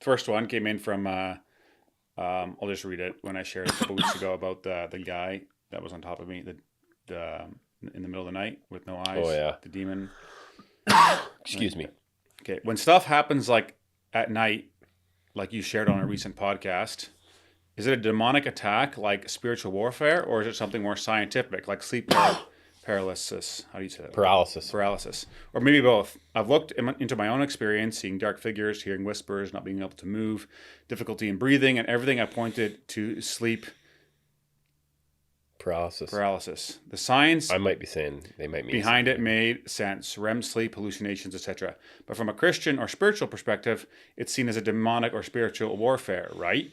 First one came in from, I'll just read it when I shared a couple weeks ago about the guy that was on top of me the in the middle of the night with no Oh eyes, yeah. the demon. Right. Excuse me. Okay. When stuff happens like at night, like you shared on a recent podcast, is it a demonic attack like spiritual warfare, or is it something more scientific like paralysis? How do you say that? Paralysis. Paralysis. Or maybe both. I've looked into my own experience, seeing dark figures, hearing whispers, not being able to move, difficulty in breathing, and everything I pointed to sleep Paralysis. paralysis. The science I might be saying they might mean behind something it different. made sense: REM sleep, hallucinations, etc. But from a Christian or spiritual perspective, it's seen as a demonic or spiritual warfare, right?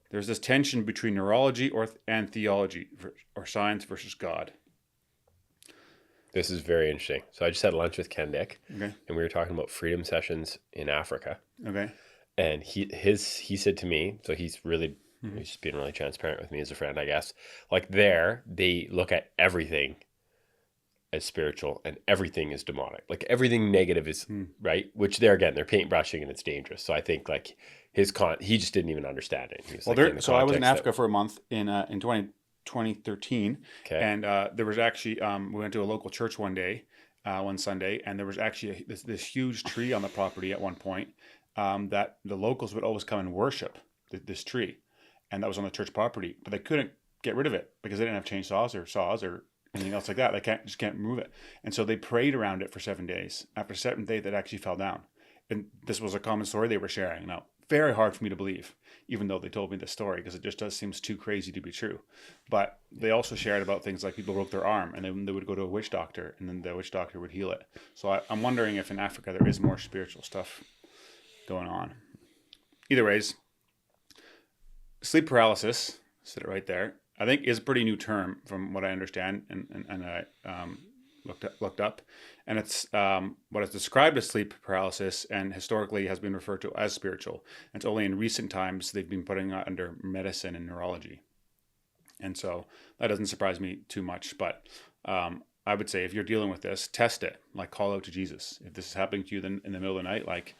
There's this tension between neurology and theology, or science versus God. This is very interesting. So I just had lunch with Ken Dick, Okay. and we were talking about freedom sessions in Africa. Okay. And he said to me, so he's Mm-hmm. just being really transparent with me as a friend, I guess. Like there, they look at everything as spiritual and everything is demonic. Like everything negative is right, which there again, they're paintbrushing and it's dangerous. So I think like he just didn't even understand it. He was Well, like in the so I was in context Africa for a month in 2013, okay. and there was actually we went to a local church one Sunday, and there was actually this huge tree on the property at one point that the locals would always come and worship this tree, and that was on the church property, but they couldn't get rid of it because they didn't have chainsaws or saws or anything else like that. They can't move it, and so they prayed around it for 7 days. After the seventh day, that actually fell down, and this was a common story they were sharing. Now, very hard for me to believe, even though they told me the story, because it just does seems too crazy to be true. But they also shared about things like people broke their arm, and then they would go to a witch doctor, and then the witch doctor would heal it. So I'm wondering if in Africa there is more spiritual stuff going on. Either ways, sleep paralysis, said it right there, I think is a pretty new term from what I understand, and I looked up, and it's what is described as sleep paralysis, and historically has been referred to as spiritual. And it's only in recent times they've been putting it under medicine and neurology, and so that doesn't surprise me too much. But I would say if you're dealing with this, test it. Like call out to Jesus. If this is happening to you in the middle of the night, like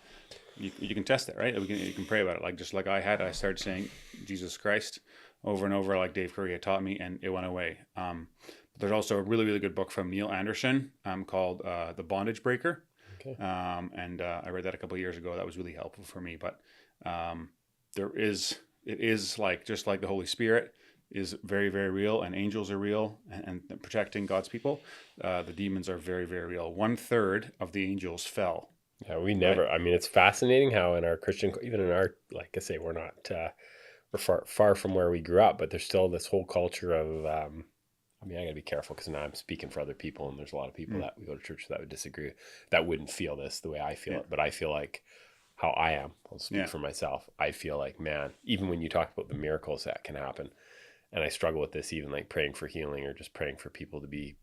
you can test it, right? You can pray about it. Like just like I started saying Jesus Christ over and over, like Dave Curry had taught me, and it went away. But there's also a really, really good book from Neil Anderson called The Bondage Breaker. Okay. And I read that a couple of years ago. That was really helpful for me. But it is like, just like the Holy Spirit is very, very real, and angels are real, and protecting God's people. The demons are very, very real. 1/3 of the angels fell. Yeah, we never. Right? I mean, it's fascinating how in our Christian, even in our, like I say, we're not we're far from where we grew up, but there's still this whole culture of. I mean, I gotta be careful because now I'm speaking for other people, and there's a lot of people that we go to church that would disagree, that wouldn't feel this the way I feel it. But I feel like how I am. I'll speak for myself. I feel like, man, even when you talk about the miracles that can happen, and I struggle with this, even like praying for healing or just praying for people to be,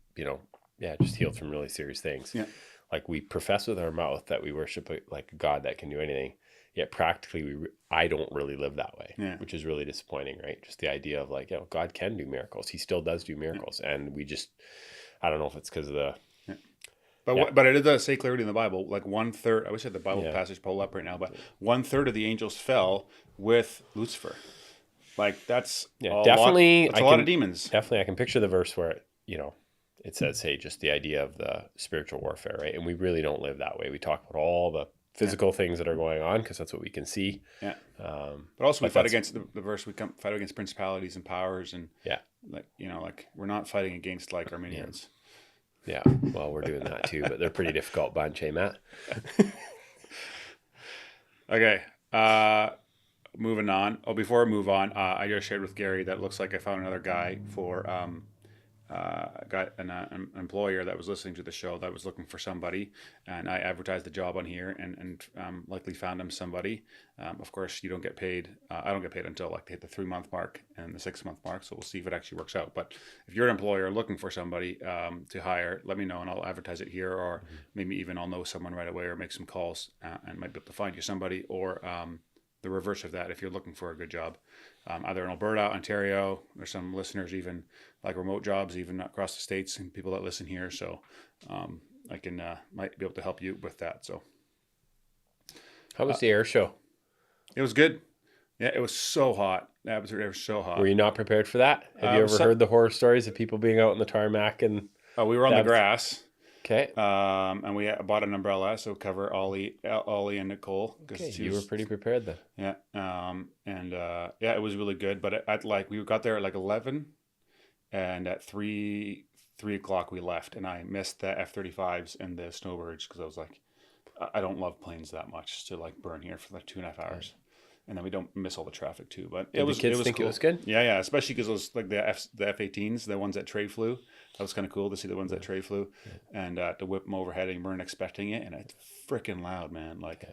just healed from really serious things. Yeah. Like we profess with our mouth that we worship like a God that can do anything, yet practically I don't really live that way, which is really disappointing, right? Just the idea of like, God can do miracles. He still does do miracles, and we just, I don't know if it's because of the. Yeah. But it does say clearly in the Bible, like 1/3. I wish I had the Bible passage pulled up right now, but 1/3 of the angels fell with Lucifer. Like that's definitely a lot of demons. Definitely, I can picture the verse where it says, hey, just the idea of the spiritual warfare, right? And we really don't live that way. We talk about all the physical things that are going on because that's what we can see. Yeah. But also we fight against the verse. We fight against principalities and powers, and like we're not fighting against like Armenians. Yeah. Well, we're doing that too, but they're a pretty difficult bunch, eh, Matt? Okay. Moving on. Oh, before I move on, I just shared with Gary that it looks like I found another guy for an employer that was listening to the show that was looking for somebody, and I advertised the job on here, and likely found him somebody. Of course, you don't get paid. I don't get paid until like they hit the 3-month mark and the 6-month mark. So we'll see if it actually works out. But if you're an employer looking for somebody to hire, let me know, and I'll advertise it here, or maybe even I'll know someone right away, or make some calls and might be able to find you somebody, or the reverse of that if you're looking for a good job, either in Alberta, Ontario. There's some listeners even like remote jobs even across the states, and people that listen here, so I can might be able to help you with that. So how was the air show? It was good. Yeah, it was so hot. Absolutely, it was so hot. Were you not prepared for that? Have you ever heard the horror stories of people being out on the tarmac and? We were on the grass. Okay. And we bought an umbrella so cover Ollie and Nicole. Okay, you were pretty prepared then. Yeah. It was really good. But we got there at like 11, and at 3 o'clock we left, and I missed the F-35s and the snowbirds because I was like, I don't love planes that much to like burn here for like 2.5 hours. And then we don't miss all the traffic too. But Did the kids think cool. It was good? Yeah, especially because it was like the F-18s, the ones that Trey flew. That was kind of cool to see the ones that Trey flew, and to whip them overhead, and you weren't expecting it, and it's freaking loud, man. Like,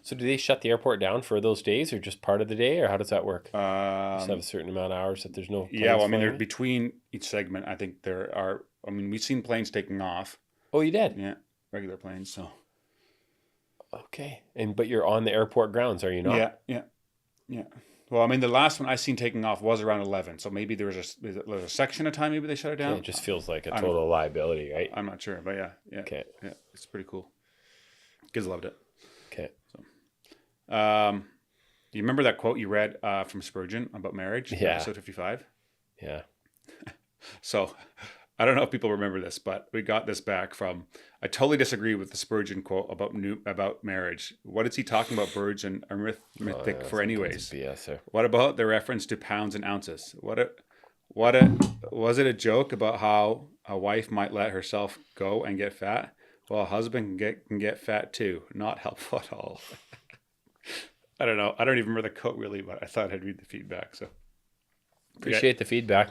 So do they shut the airport down for those days, or just part of the day, or how does that work? Just have a certain amount of hours that there's no. Yeah, well, I mean, they're between each segment. I think there are. I mean, we've seen planes taking off. Oh, you did? Yeah, regular planes. So. Okay, but you're on the airport grounds, are you not? Yeah. Well, I mean, the last one I seen taking off was around 11, so maybe there was a section of time maybe they shut it down. Yeah, it just feels like a total liability, right? I'm not sure, but yeah. Okay. Yeah, it's pretty cool. Kids loved it. Okay. So, do you remember that quote you read from Spurgeon about marriage? Yeah. Episode 55. Yeah. So, I don't know if people remember this, but we got this back from. I totally disagree with the Spurgeon quote about marriage. What is he talking about? Birds and arithmetic for anyways. BS, what about the reference to pounds and ounces? Was it a joke about how a wife might let herself go and get fat? Well, a husband can get fat too. Not helpful at all. I don't know. I don't even remember the quote really, but I thought I'd read the feedback. So appreciate the feedback.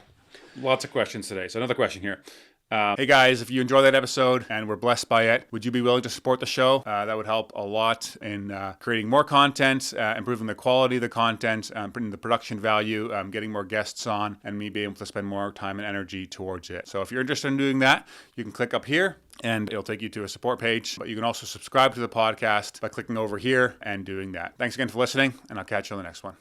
Lots of questions today. So another question here. Hey guys, if you enjoy that episode and were blessed by it, would you be willing to support the show? That would help a lot in creating more content, improving the quality of the content, putting the production value, getting more guests on, and me being able to spend more time and energy towards it. So if you're interested in doing that, you can click up here and it'll take you to a support page. But you can also subscribe to the podcast by clicking over here and doing that. Thanks again for listening, and I'll catch you on the next one.